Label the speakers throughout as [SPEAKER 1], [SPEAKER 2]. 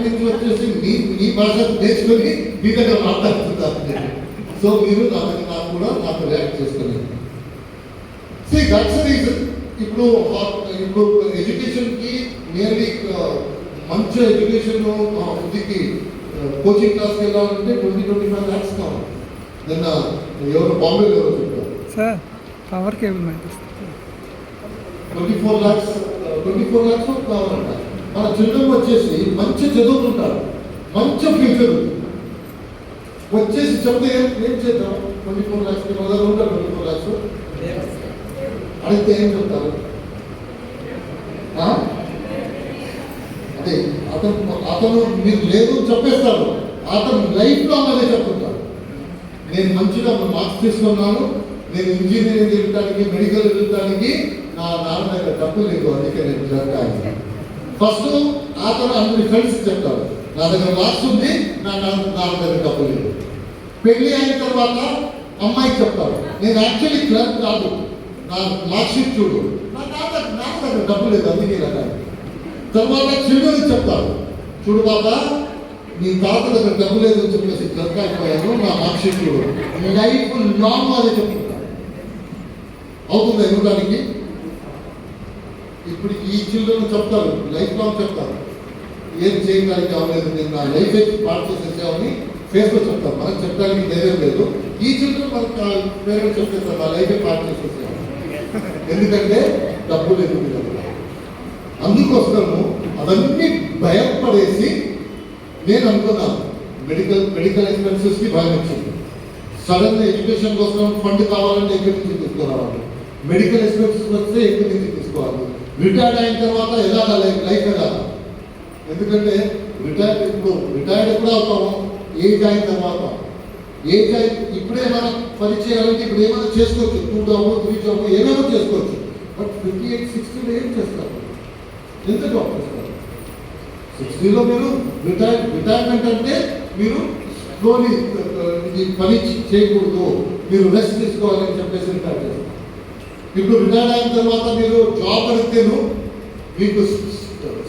[SPEAKER 1] Foreign నుంచి వచ్చేసి మీ భాష నేర్చుకొని మీ దగ్గర మాట్లాడుతున్నారు. సో మీరు నాకు కూడా నాకు రియాక్ట్ చేసుకోలేదు. That's the reason. ఇప్పుడు ఎడ్యుకేషన్కి నియర్లీ మంచి ఎడ్యుకేషన్ వృద్ధికి కోచింగ్ క్లాస్కి వెళ్ళాలంటే 20-25 lakhs కావాలి. నిన్న ఎవరు బాంబేలో ఎవరు చెప్పారు
[SPEAKER 2] సార్, పవర్ కేబుల్
[SPEAKER 1] 24 lakhs కావాలంట. మన చిల్డ్రన్ వచ్చేసి మంచి చదువుకుంటారు, మంచి ఫ్యూచర్ వచ్చేసి చెప్తే ఏం చేద్దాం? 24 lakhs ఉంటారు. 24 lakhs అడిగితే ఏం చెప్తారు? అదే అతను మీరు లేదు చెప్పేస్తారు. అతను లైఫ్ లాంగ్ అదే చెప్తుంటారు. నేను మంచిగా మార్క్స్ తీసుకున్నాను, నేను ఇంజనీరింగ్ వెళ్ళడానికి, మెడికల్ వెళ్ళడానికి నా నాన్న దగ్గర డబ్బు లేదు, అందుకే నేను జరగాలి. ఫస్ట్ అతను అందరి ఫ్రెండ్స్ చెప్తాడు, నా దగ్గర మార్క్స్ ఉంది, నా నాన్న దగ్గర డబ్బు లేదు. పెళ్లి అయిన తర్వాత అమ్మాయికి చెప్తాడు, నేను యాక్చువల్లీ క్లర్క్ కాదు, నా మార్క్ షీట్ చూడు, నా నాన్న దగ్గర డబ్బు లేదు, అందుకే రకాలి. తర్వాత చిల్డ్రన్కి చెప్తాడు, చూడు బాబా, నీ తాత దగ్గర డబ్బు లేదు అని చెప్పేసి క్లర్క్ అయిపోయాను, నా మార్క్ షీట్ చూడు. లైఫ్ లాంగ్ అదే చెప్తుంటాడు. అవుతుందా ఇవ్వడానికి? ఇప్పుడు ఈ చిల్డ్రన్ చెప్తారు, లైఫ్ లాంగ్ చెప్తారు, ఏం చేయడానికి అవ్వలేదు, నేను నా లైఫ్ పాటు చేసేసామని ఫేస్లో చెప్తారు. మనకు చెప్పడానికి ధైర్యం లేదు. ఈ చిల్డ్రన్ మనకు పేరెంట్స్ చెప్పేస్తారు, నా లైఫ్ పాటు చేసేసాము, ఎందుకంటే డబ్బు లేదు. అందుకోసము అవన్నీ భయపడేసి నేను అనుకున్నాను, మెడికల్ ఎక్స్పెన్సెస్కి భయం వచ్చింది. సడన్గా ఎడ్యుకేషన్ కోసం ఫండ్ కావాలంటే ఎక్కడి నుంచి తీసుకురావాలి, మెడికల్ ఎక్స్పెన్సెస్ వస్తే ఎక్కడి నుంచి తీసుకోవాలి, రిటైర్డ్ అయిన తర్వాత ఎలాగ లైఫ్ ఎలాగ, ఎందుకంటే రిటైర్డ్ ఎప్పుడు అవుతాము? ఏజ్ అయిన తర్వాత. ఇప్పుడే మనం పని చేయాలంటే ఇప్పుడు ఏమైనా చేసుకోవచ్చు, 2 జాబ్ 3 జాబ్ ఏమైనా చేసుకోవచ్చు. బట్ 58-60 ఏం చేస్తారు? ఎంత జాబ్ చేస్తారు? 60లో మీరు రిటైర్మెంట్ అంటే మీరు స్లోలీ పని చేయకూడదు, మీరు రెస్ట్ తీసుకోవాలని చెప్పేసి రిటైర్ చేస్తారు. ఇప్పుడు రిటైర్ అయిన తర్వాత మీరు జాబ్ అడిగితేను మీకు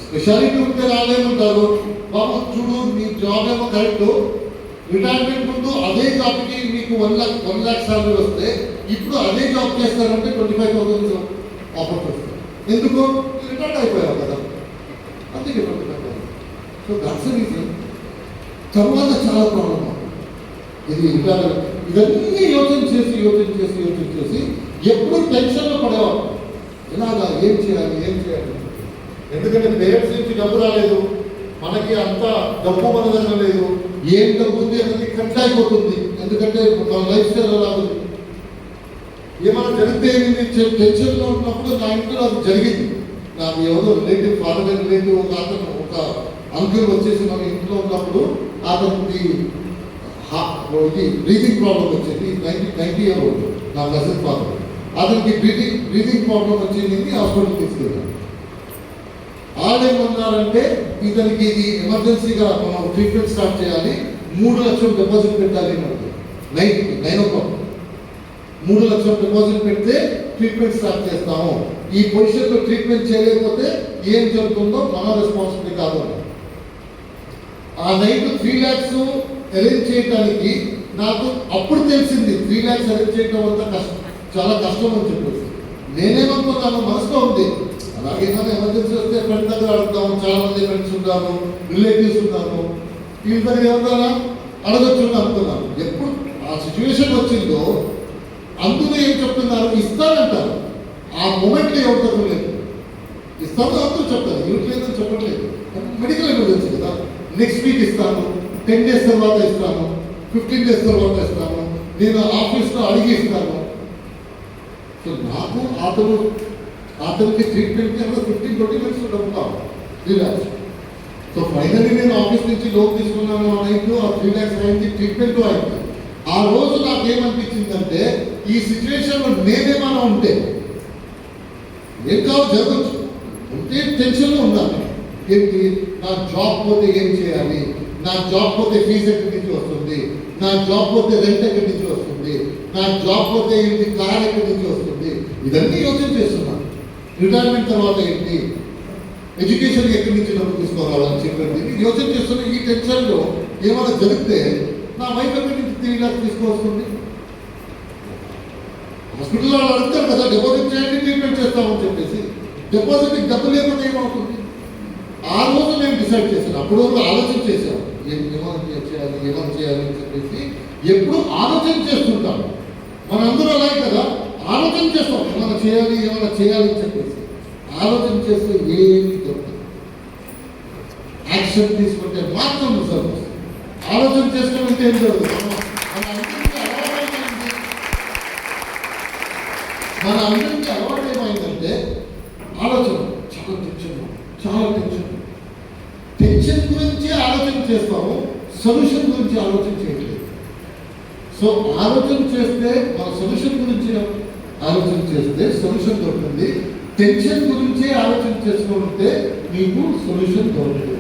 [SPEAKER 1] స్పెషాలిటీ ఉంటే రాలేమంటారు. బాబు చూడు, మీ జాబ్ ఏమో కరెక్ట్, రిటైర్మెంట్ ముందు అదే జాబ్కి మీకు 1 lakh సాలరీ వస్తే ఇప్పుడు అదే జాబ్ చేస్తారంటే 25,000 ఆఫర్ వస్తుంది. ఎందుకు? రిటైర్డ్ అయిపోయారు కదా, అందుకే 25,000. So that's reason. తర్వాత చాలా ప్రాబ్లం ఇది. ఇవన్నీ యోచన చేసి ఎప్పుడు టెన్షన్లో పడేవాడు, ఎలాగా, ఏం చేయాలి. ఎందుకంటే పేరెంట్స్ నుంచి డబ్బు రాలేదు, మనకి అంత డబ్బు మన దగ్గర లేదు, ఏం డబ్బు ఉంది అనేది ఖర్చు అయిపోతుంది. ఎందుకంటే మన లైఫ్ స్టైల్ అలా ఉంది. ఏమైనా జరిగితే టెన్షన్లో ఉన్నప్పుడు నా ఇంట్లో అది జరిగింది. నాకు ఎవరో రిలేటివ్, ఫాదర్ రిలేటివ్ ఒక అంకుల్ వచ్చేసి మన ఇంట్లో ఉన్నప్పుడు అతనికి బ్రీతింగ్ ప్రాబ్లం వచ్చింది. 90 year old నా కజిన్ ఫాదర్. అతనికి బ్రీతింగ్ ప్రాబ్లం వచ్చింది, హాస్పిటల్ తీసుకెళ్ళాను. వాళ్ళేమన్నారంటే, ఇతనికి ఇది ఎమర్జెన్సీగా మనం ట్రీట్మెంట్ స్టార్ట్ చేయాలి, 3 లక్షలు డిపాజిట్ పెట్టాలి. 9 o'clock 3 లక్షలు డిపాజిట్ పెడితే ట్రీట్మెంట్ స్టార్ట్ చేస్తాము. ఈ పొజిషన్లో ట్రీట్మెంట్ చేయలేకపోతే ఏం జరుగుతుందో మన రెస్పాన్సిబిలిటీ కాదు. ఆ నైట్ 3 lakhs అరేంజ్ చేయడానికి నాకు అప్పుడు తెలిసింది 3 lakhs అరేంజ్ చేయడం అంతా చాలా కష్టం అని చెప్పేసి. నేనేమనుకున్నాను, మనసులో ఉంది, అలాగే ఎమర్జెన్సీ వస్తే ఫ్రెండ్ దగ్గర అడుగుతాము, చాలా మంది ఫ్రెండ్స్ ఉంటాము, రిలేటివ్స్ ఉంటాము, వీళ్ళ దగ్గర ఎవరైనా అడగచ్చు అనుకున్నాను. ఎప్పుడు ఆ సిచ్యువేషన్ వచ్చిందో అందులో ఏం చెప్తున్నారు, ఇస్తానంటారు. ఆ మూమెంట్లో ఎవరి దగ్గర లేదు, ఇస్తాను అందరూ చెప్తారు, ఎవరికి లేదని చెప్పట్లేదు. మెడికల్ ఎమర్జెన్సీ కదా, నెక్స్ట్ వీక్ ఇస్తాను, 10 days తర్వాత ఇస్తాను, 15 days తర్వాత ఇస్తాను, నేను ఆఫీస్లో అడిగి ఇస్తాను. సో నాకు అతనికి ట్రీట్మెంట్కి 15-20 minutes డబ్బు కావాలి, 3 lakhs. సో ఫైనల్లీ నేను ఆఫీస్ నుంచి లోన్ తీసుకున్నాను, అయింది ఆ 3 lakhs అయింది, ట్రీట్మెంట్ అయింది. ఆ రోజు నాకు ఏమనిపించిందంటే, ఈ సిచ్యువేషన్లో నేనేమైనా ఉంటే ఏం కావాలి జరగచ్చు, ఉంటే టెన్షన్లో ఉండాలి. ఏంటి, నా జాబ్ పోతే ఏం చేయాలి, నా జాబ్ పోతే ఫీజు ఎక్కడి నుంచి వస్తుంది, నా జాబ్ పోతే రెంట్ ఎక్కడి నుంచి వస్తుంది, నా జాబ్ పోతే ఏంటి, కార్ ఎక్కడి నుంచి వస్తుంది, ఇదన్నీ యోచన చేస్తున్నాను. రిటైర్మెంట్ తర్వాత ఏంటి, ఎడ్యుకేషన్ ఎక్కడి నుంచి డబ్బు తీసుకోవాలని చెప్పండి. ఇది యోచన చేస్తున్న ఈ టెన్షన్లో ఏమైనా జరిగితే నా వైఫ్ ఎక్కడి నుంచి 3 lakhs తీసుకోవాల్సింది? హాస్పిటల్లో అడుగుతారు కదా, డిపాజిట్ చేయండి ట్రీట్మెంట్ చేస్తామని చెప్పేసి. డిపాజిట్కి డబ్బు లేకుండా ఏమవుతుంది? ఆ రోజు మేము డిసైడ్ చేశాను, అప్పుడు ఆలోచన చేశాను ఏమైనా చేయాలి అని చెప్పేసి. ఎప్పుడు ఆలోచన చేస్తుంటాం మనందరూ, అలాగే కదా, ఆలోచన చేస్తాం ఏమైనా చేయాలి అని చెప్పేసి. ఆలోచన చేస్తే ఏమి దొరకదు. యాక్షన్ తీసుకుంటే మాత్రం రిజల్ట్ వస్తుంది. ఆలోచన చేసుకుంటే ఏం జరుగుతుంది? మన అందరికీ అలవాటు ఏమైందంటే ఆలోచన చాలా టెన్షన్ గురించి ఆలోచన చేస్తాము, సొల్యూషన్ గురించి ఆలోచన చేయట్లేదు. సో ఆలోచన చేస్తే మన సొల్యూషన్ గురించి ఆలోచన చేస్తే సొల్యూషన్ దొరుకుతుంది. టెన్షన్ గురించి ఆలోచన చేసుకుంటే మీకు సొల్యూషన్ దొరకలేదు.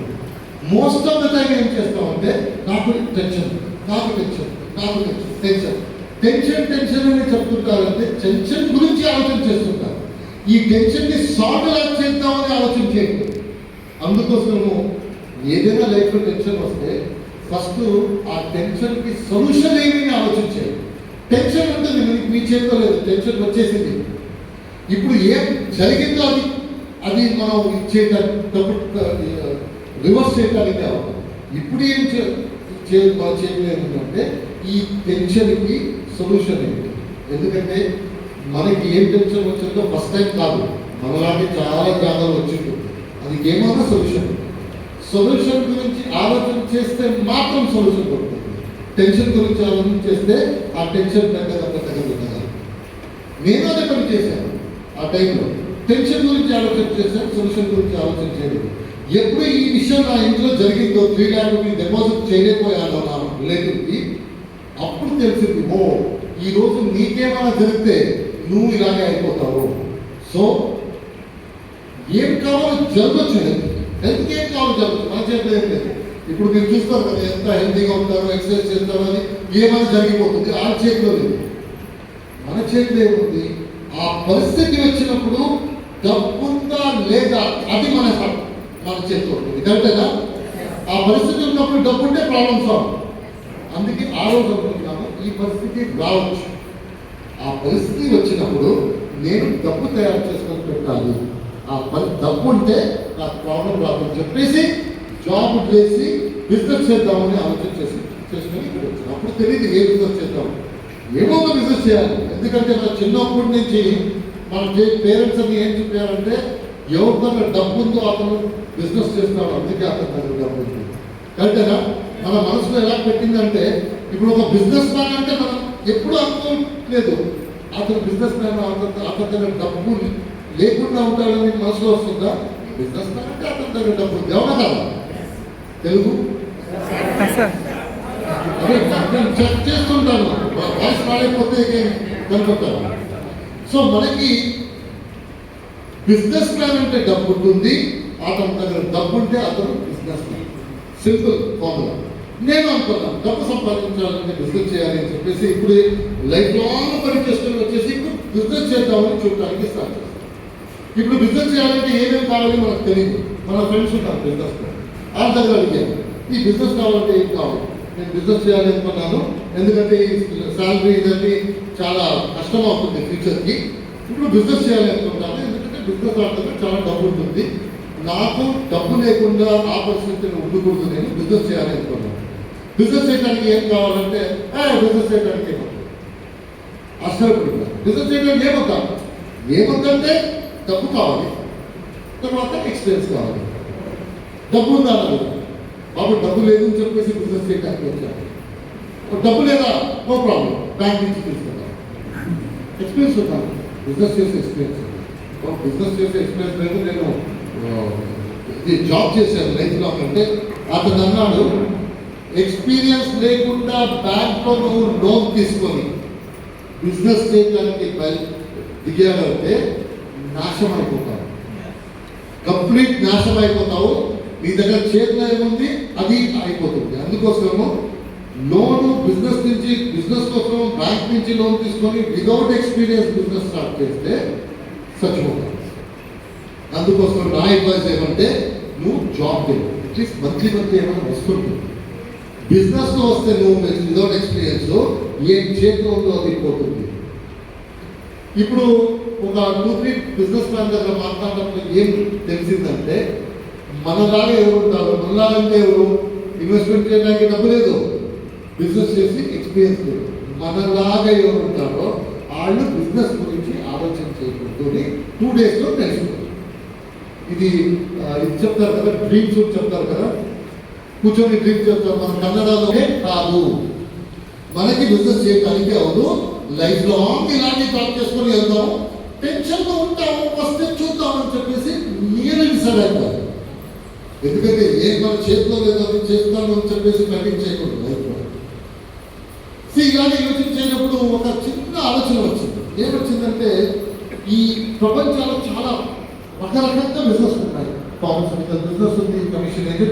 [SPEAKER 1] మోస్ట్ ఆఫ్ ద టైం ఏం చేస్తామంటే నాకు టెన్షన్ అని చెప్తుంటారంటే టెన్షన్ గురించి ఆలోచన చేస్తుంటారు. ఈ టెన్షన్ని సాల్వ్ ఎలా చేద్దామని ఆలోచన చేయండి. అందుకోసము ఏదైనా లైఫ్లో టెన్షన్ వస్తే ఫస్ట్ ఆ టెన్షన్కి సొల్యూషన్ ఏమని ఆలోచించాలి. టెన్షన్ ఉంటుంది మీ చేతిలో లేదు, టెన్షన్ వచ్చేసింది. ఇప్పుడు ఏం జరిగిందో అది మనం రివర్స్ చేయడానికి అవ్వదు. ఇప్పుడు ఏం మన చేతిలో ఏమిటంటే ఈ టెన్షన్కి సొల్యూషన్ ఏంటి? ఎందుకంటే మనకి ఏం టెన్షన్ వచ్చిందో ఫస్ట్ టైం కాదు, మనలాంటి చాలా జాగాలు వచ్చింది. అది ఏమైనా సొల్యూషన్ గురించి ఆలోచన చేస్తే మాత్రం సొల్యూషన్ దొరుకుతుంది. టెన్షన్ గురించి ఆలోచన చేస్తే ఆ టెన్షన్ పెద్దగా. నేను అదే పని చేశాను. ఆ టైంలో టెన్షన్ గురించి ఆలోచన చేశాను, సొల్యూషన్ గురించి ఆలోచన చేయలేదు. ఎప్పుడు ఈ విషయం నా ఇంట్లో జరిగిందో 3 lakhs డిపాజిట్ చేయలేకపోయాను నా రిలేటివ్కి, అప్పుడు తెలిసింది ఓ ఈరోజు నీకేమైనా జరిగితే నువ్వు ఇలాగే అయిపోతావు. సో ఏం కావాలో జరగచ్చు, హెల్త్కి ఏం కావాలో జరగచ్చు, మన చేతిలో ఏం లేదు. ఇప్పుడు మీరు చూస్తారు కదా ఎంత హెల్తీగా ఉంటారో, ఎక్సర్సైజ్ చేస్తారో, అది ఏమైనా జరిగిపోతుంది. ఆ చేతిలో లేదు, మన చేతిలో ఏముంది? ఆ పరిస్థితి వచ్చినప్పుడు డబ్బుందా లేదా అది మన చేతిలో ఉంటుంది. కరెక్టేనా? ఆ పరిస్థితి ఉన్నప్పుడు డబ్బు ఉంటే ప్రాబ్లం సాల్వ్. అందుకే ఆ రోజు అనుకుంటున్నాను ఈ పరిస్థితి రావచ్చు. ఆ పరిస్థితి వచ్చినప్పుడు నేను డబ్బు తయారు చేసుకొని పెట్టాలి. డబ్బు ఉంటే నాకు ప్రాబ్లం రాదని చెప్పేసి జాబ్ చేసి బిజినెస్ చేద్దామని ఆలోచన చేసుకొని ఇక్కడ వచ్చాను. అప్పుడు తెలియదు ఏ బిజినెస్ చేద్దాం, ఏమో ఒక బిజినెస్ చేయాలి. ఎందుకంటే నా చిన్నప్పటి నుంచి మన పేరెంట్స్ అని ఏం చెప్పారంటే ఎవరికన్నా డబ్బు ఉందో అతను బిజినెస్ చేస్తాడు, అందుకే అతను దగ్గర డబ్బు ఉంది. కరెక్టేనా? మన మనసులో ఎలా పెట్టిందంటే ఇప్పుడు ఒక బిజినెస్ మ్యాన్ అంటే మనం ఎప్పుడు అనుకోలేదు అతను బిజినెస్ మ్యాన్, అతని దగ్గర డబ్బు లేకుండా ఉంటాడని మనసులో వస్తుందా? బిజినెస్ మ్యాన్ అంటే అతని దగ్గర డబ్బు ఉంది. అవునా కదా? తెలుగు చెక్ చేస్తుంటాను, వాయిస్ రాలేకపోతే కనుకుంటాను. సో మనకి బిజినెస్ మ్యాన్ అంటే డబ్బు ఉంటుంది, అతని దగ్గర డబ్బు ఉంటే అతను బిజినెస్ మ్యాన్. Simple formula. నేను అనుకున్నాను డబ్బు సంపాదించాలంటే బిజినెస్ చేయాలి అని చెప్పేసి ఇప్పుడు లైఫ్ లాంగ్ పని చేసుకుని వచ్చేసి ఇప్పుడు బిజినెస్ చేద్దామని చూడటానికి స్టార్ట్ చేస్తాను. ఇప్పుడు బిజినెస్ చేయాలంటే ఏమేమి కావాలి మనకు తెలియదు. మన ఫ్రెండ్స్ ఉంటారు బిజినెస్ వాళ్ళ దగ్గర అడిగాను ఈ బిజినెస్ కావాలంటే ఏం కావాలి. నేను బిజినెస్ చేయాలి అనుకున్నాను, ఎందుకంటే ఈ శాలరీ ఇదంతా చాలా కష్టం అవుతుంది ఫ్యూచర్కి. ఇప్పుడు బిజినెస్ చేయాలి అనుకుంటాను, ఎందుకంటే బిజినెస్ ఆడతానికి చాలా డబ్బు ఉంటుంది. నాకు డబ్బు లేకుండా ఆ పరిస్థితిని ఉండకూడదు, నేను బిజినెస్ చేయాలి అనుకున్నాను. బిజినెస్ చేయడానికి ఏం కావాలంటే బిజినెస్ చేయడానికి ఏమవుతుంది ఆశ్చర్యపడుతుంది. బిజినెస్ చేయడానికి ఏమవుతుందంటే డబ్బు కావాలి, తర్వాత ఎక్స్పీరియన్స్ కావాలి. డబ్బు ఉందా బాబు? డబ్బు లేదు అని చెప్పేసి బిజినెస్ చేయడానికి వచ్చాను. డబ్బు లేదా? నో ప్రాబ్లం, బ్యాంక్ నుంచి తీసుకుంటాం. ఎక్స్పీరియన్స్ ఉన్నాను, బిజినెస్ చేసే ఎక్స్పీరియన్స్. బిజినెస్ చేసే ఎక్స్పీరియన్స్ లేదు, నేను ఇది జాబ్ చేశాను లైఫ్లో. అంటే అతను అన్నాడు ఎక్స్పీరియన్స్ లేకుండా బ్యాంక్లో నువ్వు లోన్ తీసుకొని బిజినెస్ చేయడానికి దిగాడంటే నాశనం అయిపోతావు, కంప్లీట్ నాశనం అయిపోతావు. నీ దగ్గర చేతిలో ఏముంది అది అయిపోతుంది. అందుకోసము లోను బిజినెస్ కోసం బ్యాంక్ నుంచి లోన్ తీసుకొని వితౌట్ ఎక్స్పీరియన్స్ బిజినెస్ స్టార్ట్ చేస్తే చచ్చిపోతాం. అందుకోసం నా అడ్వైస్ ఏమంటే నువ్వు జాబ్ చేయి, అట్లీస్ట్ మంత్లీ ఏమైనా వస్తుంది. బిజినెస్లో వస్తే నువ్వు వితౌట్ ఎక్స్పీరియన్స్ ఏం చేతిలో ఉందో అది పోతుంది. ఇప్పుడు ఒక 2-3 బిజినెస్ మ్యాన్ దగ్గర మాట్లాడినప్పుడు ఏం తెలిసిందంటే మనలాగా ఎవరు ఉంటారు, మనలాగా అంటే ఎవరు ఇన్వెస్ట్మెంట్ చేయడానికి డబ్బు లేదు, బిజినెస్ చేసి ఎక్స్పీరియన్స్ లేదు. మనలాగా ఎవరు ఉంటారో వాళ్ళు బిజినెస్ గురించి ఆలోచన చేయకూడదు 2 డేస్లో తెలుసుకుంటారు. ఇది చెప్తారు కదా, డ్రీమ్స్ చెప్తారు కదా, కూర్చొని డ్రీమ్స్ చెప్తారు. మన కన్నడలోనే కాదు, మనకి బిజినెస్ చేయడానికి అవదు. లైఫ్ లాంగ్ ఇలాంటి థాట్ చేసుకొని వెళ్తాము, టెన్షన్లో ఉంటాము, వస్తే చూద్దామని చెప్పేసి మీరు డిసైడ్ అయిపోతారు. ఎందుకంటే ఏం మన చేతిలో లేదో అది చేస్తాను అని చెప్పేసి కమిట్ చేయకూడదు లైఫ్లో. ఇలాంటి యోచించేటప్పుడు ఒక చిన్న ఆలోచన వచ్చింది. ఏమొచ్చిందంటే ఈ ప్రపంచంలో చాలా రకరకాల బిజినెస్ ఉన్నాయి. ఫార్మస్యూటికల్ బిజినెస్ ఉంది, కమిషన్ ఏజెంట్